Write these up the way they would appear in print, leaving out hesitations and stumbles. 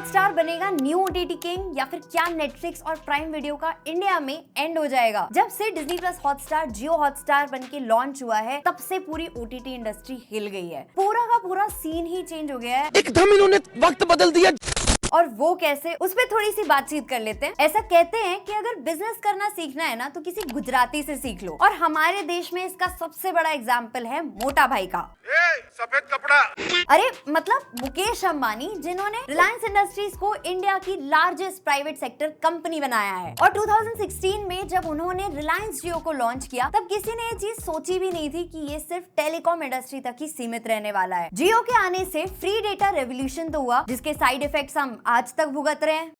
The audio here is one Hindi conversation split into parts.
हॉटस्टार बनेगा न्यू ओटीटी किंग या फिर क्या नेटफ्लिक्स और प्राइम वीडियो का इंडिया में एंड हो जाएगा? जब से डिज्नी प्लस हॉटस्टार जियो हॉटस्टार बनके लॉन्च हुआ है तब से पूरी ओटीटी इंडस्ट्री हिल गई है। पूरा का पूरा सीन ही चेंज हो गया है। एकदम इन्होंने वक्त बदल दिया। और वो कैसे, उस पर थोड़ी सी बातचीत कर लेते हैं। ऐसा कहते हैं कि अगर बिजनेस करना सीखना है ना तो किसी गुजराती से सीख लो। और हमारे देश में इसका सबसे बड़ा एग्जाम्पल है मोटा भाई का। सफेद कपड़ा। अरे मतलब मुकेश अंबानी, जिन्होंने रिलायंस इंडस्ट्रीज को इंडिया की लार्जेस्ट प्राइवेट सेक्टर कंपनी बनाया है। और 2016 में जब उन्होंने रिलायंस जियो को लॉन्च किया तब किसी ने ये चीज सोची भी नहीं थी कि ये सिर्फ टेलीकॉम इंडस्ट्री तक ही सीमित रहने वाला है। जियो के आने से फ्री डेटा रेवोल्यूशन तो हुआ, जिसके साइड इफेक्ट्स हम आज तक भुगत रहे हैं।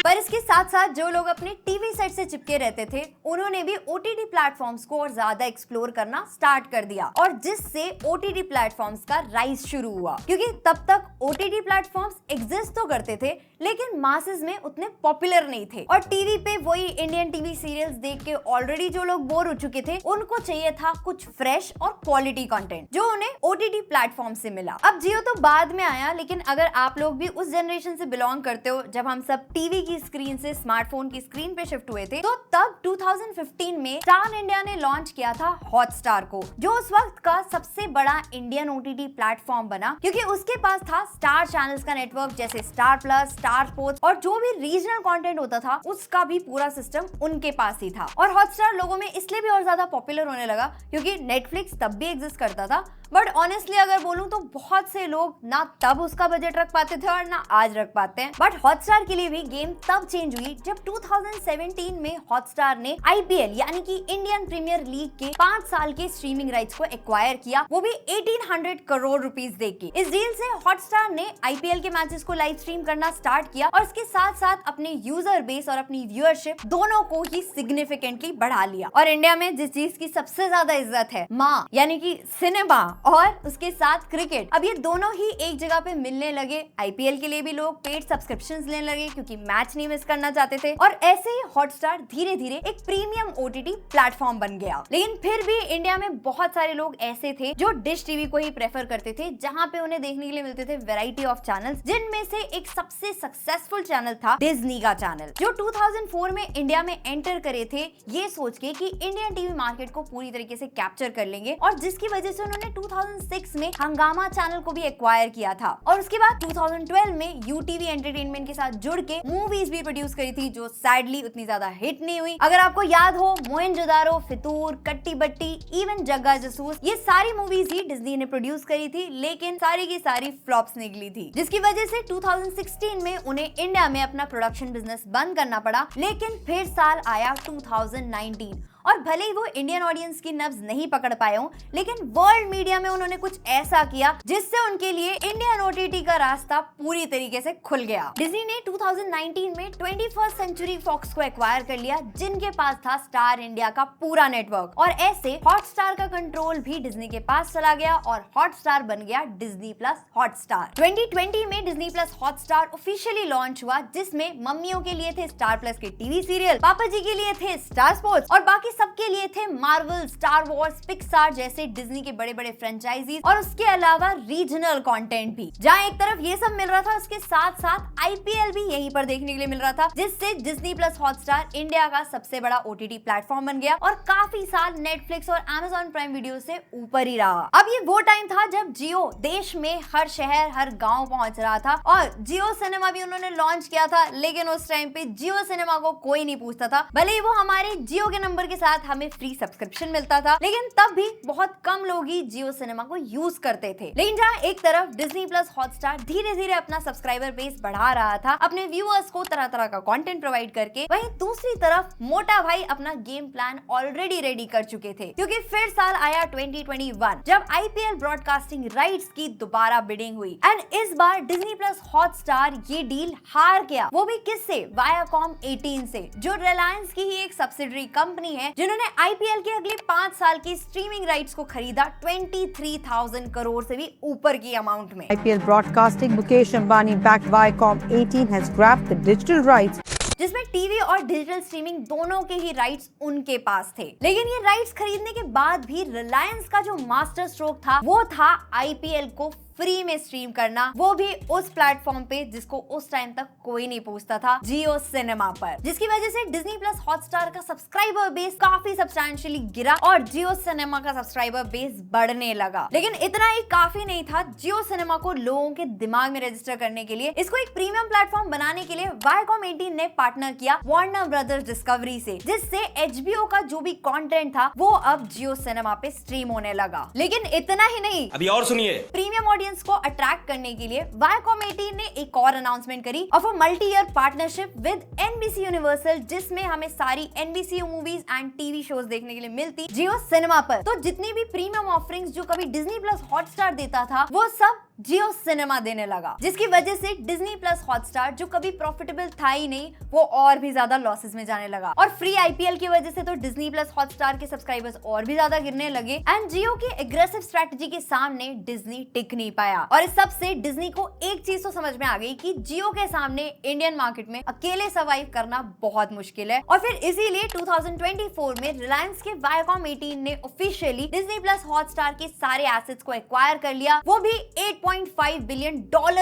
पर इसके साथ साथ जो लोग अपने टीवी सेट से चिपके रहते थे उन्होंने भी ओटीटी प्लेटफॉर्म्स को और ज्यादा एक्सप्लोर करना स्टार्ट कर दिया, और जिससे ओटीटी प्लेटफॉर्म्स का राइज शुरू हुआ। क्योंकि तब तक ओटीटी प्लेटफॉर्म्स एग्जिस्ट तो करते थे लेकिन मासेस में उतने पॉपुलर नहीं थे, और टीवी पे वही इंडियन टीवी सीरियल्स देख के ऑलरेडी जो लोग बोर हो चुके थे उनको चाहिए था कुछ फ्रेश और क्वालिटी कंटेंट जो उन्हें ओटीटी प्लेटफॉर्म से मिला। अब जियो तो बाद में आया, लेकिन अगर आप लोग भी उस जनरेशन से बिलोंग करते हो जब हम सब टीवी की स्क्रीन से स्मार्टफोन की स्क्रीन पे शिफ्ट हुए थे, तो तब 2015 में स्टार इंडिया ने लॉन्च किया था हॉटस्टार को, जो उस वक्त का सबसे बड़ा इंडियन ओटीटी प्लेटफॉर्म बना। क्योंकि उसके पास था स्टार चैनल्स का नेटवर्क जैसे स्टार प्लस, स्टार स्पोर्ट्स, और जो भी रीजनल कंटेंट होता था उसका भी पूरा सिस्टम उनके पास ही था। और हॉटस्टार लोगों में इसलिए भी और ज्यादा पॉपुलर होने लगा क्योंकि नेटफ्लिक्स तब भी एग्जिस्ट करता था, बट ऑनेस्टली अगर बोलूं तो बहुत से लोग ना तब उसका बजट रख पाते थे और ना आज रख पाते हैं। बट हॉटस्टार के लिए भी गेम तब चेंज हुई जब 2017 में हॉटस्टार ने आईपीएल यानी कि इंडियन प्रीमियर लीग के 5 साल के स्ट्रीमिंग राइट्स को एक्वायर किया, वो भी 1800 करोड़ रुपीस देके। इस डील से हॉटस्टार ने आईपीएल के मैचेस को लाइव स्ट्रीम करना स्टार्ट किया और इसके साथ साथ अपने यूजर बेस और अपनी व्यूअरशिप दोनों को ही सिग्निफिकेंटली बढ़ा लिया। और इंडिया में जिस चीज की सबसे ज्यादा इज्जत है, माँ यानी कि सिनेमा और उसके साथ क्रिकेट, अब ये दोनों ही एक जगह पे मिलने लगे। आईपीएल के लिए भी लोग पेड सब्सक्रिप्शंस लेने लगे क्योंकि मैच नहीं मिस करना चाहते थे, और ऐसे ही हॉटस्टार धीरे धीरे एक प्रीमियम ओटीटी प्लेटफॉर्म बन गया। लेकिन फिर भी इंडिया में बहुत सारे लोग ऐसे थे जो डिश टीवी को ही प्रेफर करते थे, जहां पे उन्हें देखने के लिए मिलते थे वैरायटी ऑफ चैनल्स, जिनमें से एक सबसे सक्सेसफुल चैनल था डिज्नी का चैनल, जो 2004 में इंडिया में एंटर करे थे ये सोच के कि इंडियन टीवी मार्केट को पूरी तरीके से कैप्चर कर लेंगे, और जिसकी वजह से उन्होंने 2006 में हंगामा चैनल को भी एक्वायर किया था। और उसके बाद 2012 में यूटीवी एंटरटेनमेंट के साथ जुड़ के मूवीज भी प्रोड्यूस करी थी जो सैडली उतनी ज्यादा हिट नहीं हुई। अगर आपको याद हो, मोहनजोदारो, फितूर, कट्टी बट्टी, इवन जग्गा जासूस, ये सारी मूवीज ही डिज्नी ने प्रोड्यूस करी थी, लेकिन सारी की सारी फ्लॉप्स निकली थी, जिसकी वजह से 2016 में उन्हें इंडिया में अपना प्रोडक्शन बिजनेस बंद करना पड़ा। लेकिन फिर साल आया 2019, और भले ही वो इंडियन ऑडियंस की नब्ज नहीं पकड़ पाए हों, लेकिन वर्ल्ड मीडिया में उन्होंने कुछ ऐसा किया जिससे उनके लिए इंडियन ओटीटी का रास्ता पूरी तरीके से खुल गया। डिज्नी ने 2019 में 21st सेंचुरी फॉक्स को एक्वायर कर लिया, जिनके पास था स्टार इंडिया का पूरा नेटवर्क, और ऐसे हॉटस्टार का कंट्रोल भी डिज्नी के पास चला गया और हॉटस्टार बन गया डिज्नी प्लस हॉटस्टार। 2020 में Disney plus Hotstar officially launch हुआ, जिसमें मम्मियों के लिए थे स्टार प्लस के टीवी सीरियल, पापा जी के लिए थे स्टार स्पोर्ट्स, और बाकी सबके लिए थे मार्वल, स्टार वॉर्स, पिक्सार जैसे डिज्नी के बड़े बड़े फ्रेंचाइजीज, और उसके अलावा रीजनल कंटेंट भी। जहां एक तरफ ये सब मिल रहा था, उसके साथ साथ आईपीएल भी यहीं पर देखने के लिए मिल रहा था, जिससे डिज्नी प्लस हॉटस्टार इंडिया का सबसे बड़ा ओटीटी प्लेटफॉर्म बन गया और काफी साल नेटफ्लिक्स और अमेज़न प्राइम वीडियो से ऊपर ही रहा। अब ये वो टाइम था जब जियो देश में हर शहर हर गाँव पहुंच रहा था, और जियो सिनेमा भी उन्होंने लॉन्च किया था, लेकिन उस टाइम पे जियो सिनेमा को कोई नहीं पूछता था। भले ही वो हमारे जियो के नंबर के साथ हमें फ्री सब्सक्रिप्शन मिलता था, लेकिन तब भी बहुत कम लोग ही जियो सिनेमा को यूज करते थे। लेकिन जहाँ एक तरफ डिज्नी प्लस हॉटस्टार धीरे धीरे अपना सब्सक्राइबर बेस बढ़ा रहा था, अपने व्यूअर्स को तरह तरह का कंटेंट प्रोवाइड करके, वहीं दूसरी तरफ मोटा भाई अपना गेम प्लान ऑलरेडी रेडी कर चुके थे। क्योंकि फिर साल आया 2021 जब आईपीएल ब्रॉडकास्टिंग राइट्स की दोबारा बिडिंग हुई, एंड इस बार डिज्नी प्लस हॉटस्टार ये डील हार गया, वो भी किससे? वायाकॉम 18 से, जो रिलायंस की ही एक सब्सिडरी कंपनी है, जिन्होंने आईपीएल के अगले 5 साल की स्ट्रीमिंग राइट्स को खरीदा 23,000 करोड़ से भी ऊपर की अमाउंट में। IPL broadcasting Mukesh Ambani backed Viacom 18 has grabbed the digital rights, जिसमें टीवी और डिजिटल स्ट्रीमिंग दोनों के ही राइट्स उनके पास थे। लेकिन ये राइट्स खरीदने के बाद भी रिलायंस का जो मास्टर स्ट्रोक था वो था आईपीएल को फ्री में स्ट्रीम करना, वो भी उस प्लेटफॉर्म पे जिसको उस टाइम तक कोई नहीं पूछता था, जियो सिनेमा पर, जिसकी वजह से डिज्नी प्लस हॉटस्टार का सब्सक्राइबर बेस काफी सब्सटैंशियली गिरा और जियो सिनेमा का सब्सक्राइबर बेस बढ़ने लगा। लेकिन इतना ही काफी नहीं था जियो सिनेमा को लोगों के दिमाग में रजिस्टर करने के लिए। इसको एक प्रीमियम प्लेटफॉर्म बनाने के लिए वायकॉम 18 ने पार्टनर किया वार्नर ब्रदर्स डिस्कवरी से, जिससे HBO का जो भी कंटेंट था वो अब जियो सिनेमा पे स्ट्रीम होने लगा। लेकिन इतना ही नहीं, अभी और सुनिए, प्रीमियम ऑडियंस को अट्रैक्ट करने के लिए वायकॉम 18 ने एक और अनाउंसमेंट करी of a multi-year partnership with NBC universal, जिसमें हमें सारी NBC movies and TV shows देखने के लिए मिलती जियो सिनेमा पर। तो जितनी भी प्रीमियम ऑफरिंग्स जो कभी डिज्नी प्लस हॉटस्टार देता था वो सब जियो सिनेमा देने लगा, जिसकी वजह से डिज्नी प्लस हॉटस्टार जो कभी प्रॉफिटेबल था ही नहीं वो और भी ज्यादा लॉसेस में जाने लगा। और फ्री IPL की वजह से तो डिज्नी प्लस हॉटस्टार के सब्सक्राइबर्स और भी ज्यादा गिरने लगे एंड जियो की एग्रेसिव स्ट्रेटजी के सामने डिज्नी टिक नहीं पाया। और इस सब से डिज्नी को एक चीज तो समझ में आ गई कि जियो के सामने इंडियन मार्केट में अकेले सर्वाइव करना बहुत मुश्किल है। और फिर इसीलिए 2024 में रिलायंस के वायकॉम 18 ने ऑफिशियली डिज्नी प्लस हॉटस्टार के सारे एसेट्स को एक्वायर कर लिया, वो भी $8.5 बिलियन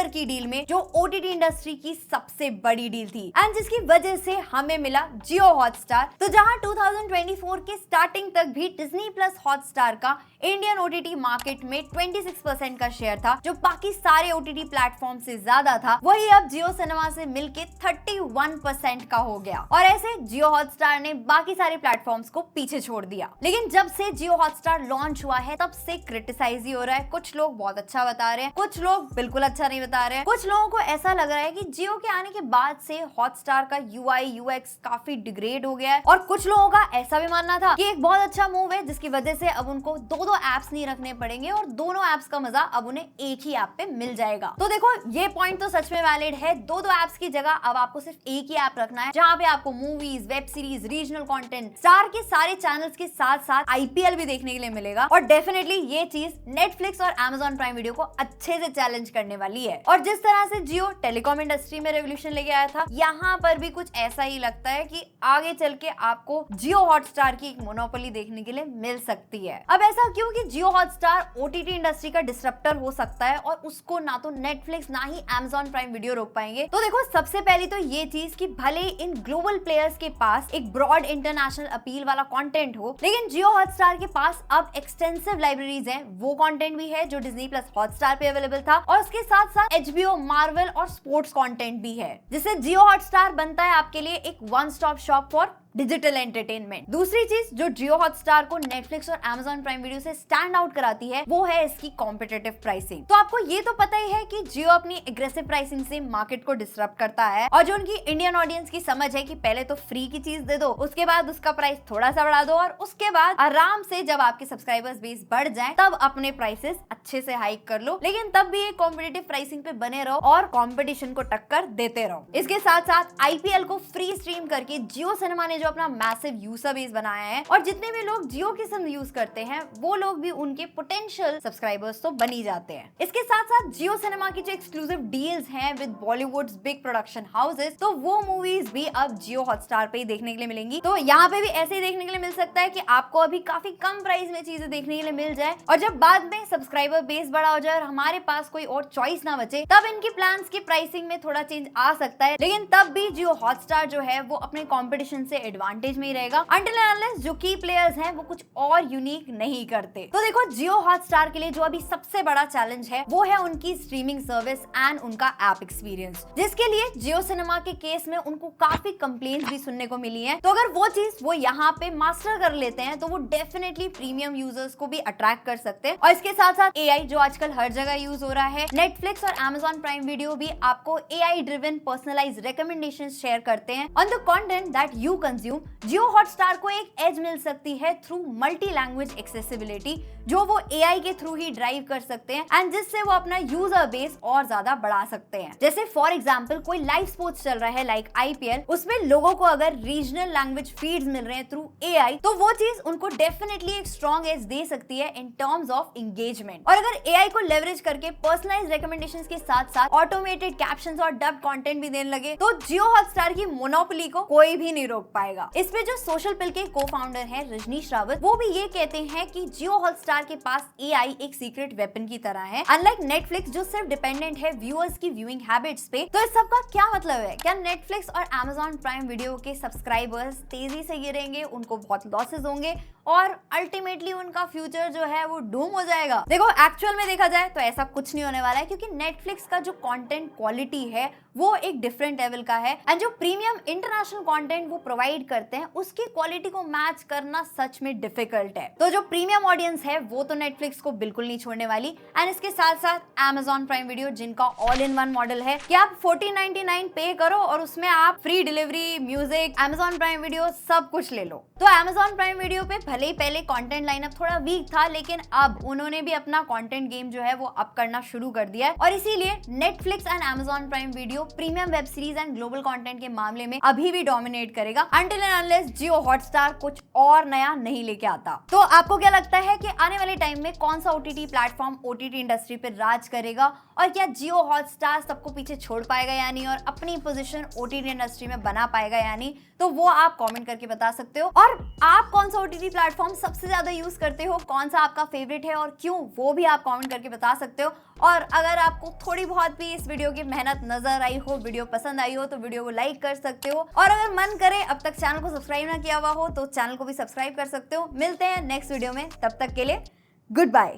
की डील में, जो OTT इंडस्ट्री की सबसे बड़ी डील थी एंड जिसकी वजह से हमें मिला जियो हॉटस्टार। तो जहां 2024 के स्टार्टिंग तक भी डिज्नी प्लस हॉटस्टार का इंडियन OTT मार्केट में 26% का शेयर था, जो बाकी सारे OTT प्लेटफॉर्म से ज्यादा था, वही अब जियो सिनेमा से मिलके 31% का हो गया। और ऐसे जियो हॉटस्टार ने बाकी सारे प्लेटफॉर्म्स को पीछे छोड़ दिया। लेकिन जब से जियो हॉटस्टार लॉन्च हुआ है तब से क्रिटिसाइज ही हो रहा है। कुछ लोग बहुत अच्छा बता रहे हैं, कुछ लोग बिल्कुल अच्छा नहीं बता रहे हैं। कुछ लोगों को ऐसा लग रहा है कि जियो के आने के बाद से हॉटस्टार का UI UX काफी डिग्रेड हो गया है, और कुछ लोगों का ऐसा भी मानना था कि एक बहुत अच्छा मूव है जिसकी वजह से अब उनको दो एप्स नहीं रखने पड़ेंगे और दोनों एप्स का मजा अब उन्हें एक ही ऐप पे मिल जाएगा। तो देखो, ये पॉइंट तो सच में वैलिड है। दो एप्स की जगह अब आपको सिर्फ एक ही ऐप रखना है, जहां पे आपको movies, web series, regional content, star के सारे चैनल्स के साथ साथ IPL भी देखने के लिए मिलेगा। और डेफिनेटली ये चीज नेटफ्लिक्स और Amazon प्राइम वीडियो को अच्छे से चैलेंज करने वाली है। और जिस तरह से जियो टेलीकॉम इंडस्ट्री में रेवोल्यूशन लेके आया था, यहाँ पर भी कुछ ऐसा ही लगता है कि आगे चल के आपको जियो हॉटस्टार की एक मोनोपोली देखने के लिए मिल सकती है। अब ऐसा क्यों कि जियो हॉटस्टार OTT इंडस्ट्री का डिसरप्टर हो सकता है और उसको ना तो नेटफ्लिक्स ना ही Amazon प्राइम वीडियो रोक पाएंगे। तो देखो, सबसे पहली तो ये चीज कि भले ही इन ग्लोबल प्लेयर्स के पास एक ब्रॉड इंटरनेशनल अपील वाला कंटेंट हो, लेकिन जियो हॉटस्टार के पास अब एक्सटेंसिव लाइब्रेरीज हैं। वो कंटेंट भी है जो डिज्नी प्लस हॉटस्टार पे अवेलेबल था, और उसके साथ साथ HBO, मार्वल और स्पोर्ट्स कंटेंट भी है, जिससे जियो हॉटस्टार बनता है आपके लिए एक one stop shop for digital entertainment. दूसरी चीज जो जियो हॉटस्टार को नेटफ्लिक्स और Amazon प्राइम वीडियो से स्टैंड आउट कराती है, वो है इसकी कॉम्पिटिटिव प्राइसिंग। तो आपको ये तो पता ही है कि जियो अपनी एग्रेसिव प्राइसिंग से मार्केट को डिसरप्ट करता है, और जो उनकी इंडियन ऑडियंस की समझ है कि पहले तो फ्री की चीज दे दो, उसके बाद उसका प्राइस थोड़ा सा बढ़ा दो, और उसके बाद आराम से जब आपके सब्सक्राइबर्स बेस बढ़ जाए तब अपने प्राइसेस अच्छे से हाइक कर लो। लेकिन तब भी एक कॉम्पिटिटिव प्राइसिंग पे बने रहो और कॉम्पिटिशन को टक्कर देते रहो। इसके साथ साथ IPL को फ्री स्ट्रीम करके जियो सिनेमा ने जो अपना मैसिव यूजर बेस बनाया है, और जितने भी लोग जियो की सिम यूज करते हैं वो लोग भी उनके पोटेंशियल सब्सक्राइबर्स तो बनी जाते हैं। इसके साथ साथ जियो सिनेमा की जो एक्सक्लूसिव डील्स हैं with Bollywoods big production houses, तो वो मूवीज भी अब जियो हॉटस्टार पे ही देखने के लिए मिलेंगी। तो यहाँ पे भी ऐसे ही देखने के लिए मिल सकता है कि आपको अभी काफी कम प्राइस में चीजें देखने के लिए मिल जाए, और जब बाद में सब्सक्राइबर बेस बड़ा हो जाए और हमारे पास कोई और चॉइस ना बचे, तब इनकी प्लान्स की प्राइसिंग में थोड़ा चेंज आ सकता है। लेकिन तब भी जियो हॉटस्टार जो है वो अपने कॉम्पिटिशन से एडवांटेज में ही रहेगा, until and unless जो की प्लेयर्स हैं वो कुछ और यूनिक नहीं करते। तो देखो, जियो हॉटस्टार के लिए जो अभी सबसे बड़ा चैलेंज है वो है उनकी स्ट्रीमिंग सर्विस एंड उनका ऐप एक्सपीरियंस, जिसके लिए जियो सिनेमा के केस में उनको काफी कंप्लेंट्स भी सुनने को मिली हैं। तो अगर वो चीज वो यहाँ पे मास्टर कर लेते हैं तो वो डेफिनेटली प्रीमियम यूजर्स को भी अट्रैक्ट कर सकते हैं। और इसके साथ साथ AI जो आजकल हर जगह यूज हो रहा है, नेटफ्लिक्स और Amazon प्राइम वीडियो भी आपको AI driven personalised recommendations share करते हैं on the content that you consume. Jio Hotstar को एक एज मिल सकती है थ्रू मल्टी लैंग्वेज एक्सेसिबिलिटी, जो वो AI के थ्रू ही ड्राइव कर सकते हैं, एंड जिससे वो अपना यूजर बेस और ज्यादा बढ़ा सकते हैं। जैसे फॉर एग्जांपल कोई लाइव स्पोर्ट्स चल रहा है लाइक IPL, उसमें लोगों को अगर रीजनल लैंग्वेज फीड्स मिल रहे हैं थ्रू AI, तो वो चीज उनको डेफिनेटली एक स्ट्रॉन्ग एज दे सकती है इन टर्म्स ऑफ एंगेजमेंट। और अगर AI को लेवरेज करके पर्सनलाइज्ड रिकमेंडेशंस के साथ साथ ऑटोमेटेड कैप्शंस और डब कंटेंट भी देने लगे, तो जियो हॉटस्टार की मोनोपोली को कोई भी नहीं रोक पाएगा। पाएगा। इस पे जो सोशल पिल के को फाउंडर है रजनीश रावत, वो भी ये कहते हैं कि जियो हॉटस्टार के पास एआई एक सीक्रेट वेपन की तरह है, अनलाइक नेटफ्लिक्स जो सिर्फ डिपेंडेंट है व्यूअर्स की व्यूइंग हैबिट्स पे। तो इस सब का क्या मतलब है? क्या नेटफ्लिक्स और Amazon प्राइम वीडियो के सब्सक्राइबर्स तेजी से गिरेंगे, उनको बहुत लॉसेस होंगे और अल्टीमेटली उनका फ्यूचर जो है वो डूम हो जाएगा? देखो, एक्चुअल में देखा जाए तो ऐसा कुछ नहीं होने वाला है, क्योंकि नेटफ्लिक्स का जो कंटेंट क्वालिटी है वो एक डिफरेंट लेवल का है, एंड जो प्रीमियम इंटरनेशनल कंटेंट वो प्रोवाइड करते हैं उसकी क्वालिटी को मैच करना सच में डिफिकल्ट है। तो जो प्रीमियम ऑडियंस है वो तो नेटफ्लिक्स को बिल्कुल नहीं छोड़ने वाली, एंड इसके साथ साथ Amazon प्राइम वीडियो, जिनका ऑल इन वन मॉडल है कि आप 14.99 पे करो और उसमें आप free delivery, music, Amazon prime video सब कुछ ले लो। तो Amazon प्राइम वीडियो पे भले ही पहले कंटेंट लाइनअप थोड़ा वीक था, लेकिन अब उन्होंने भी अपना कंटेंट गेम जो है वो अप करना शुरू कर दिया है, और इसीलिए Netflix and Amazon prime video premium web series and global content के मामले में अभी भी डोमिनेट करेगा, until and unless Jio Hotstar कुछ और नया नहीं लेके आता। तो आपको क्या लगता है कि आने वाले टाइम में कौन सा ओटीटी प्लेटफॉर्म ओटीटी इंडस्ट्री पे राज करेगा, और क्या जियो हॉटस्टार सबको पीछे छोड़ पाएगा या नहीं, और अपनी पोजीशन ओटीटी इंडस्ट्री में बना पाएगा या नहीं? तो वो आप कमेंट करके बता सकते हो। और आप कौन सा ओटीटी प्लेटफॉर्म सबसे ज्यादा यूज करते हो, कौन सा आपका फेवरेट है और क्यों, वो भी आप कमेंट करके बता सकते हो। और अगर आपको थोड़ी बहुत भी इस वीडियो की मेहनत नजर आई हो, वीडियो पसंद आई हो, तो वीडियो को लाइक कर सकते हो, और अगर मन करे अब तक चैनल को सब्सक्राइब ना किया हुआ हो तो चैनल को भी सब्सक्राइब कर सकते हो। मिलते हैं नेक्स्ट वीडियो में, तब तक के लिए गुड बाय।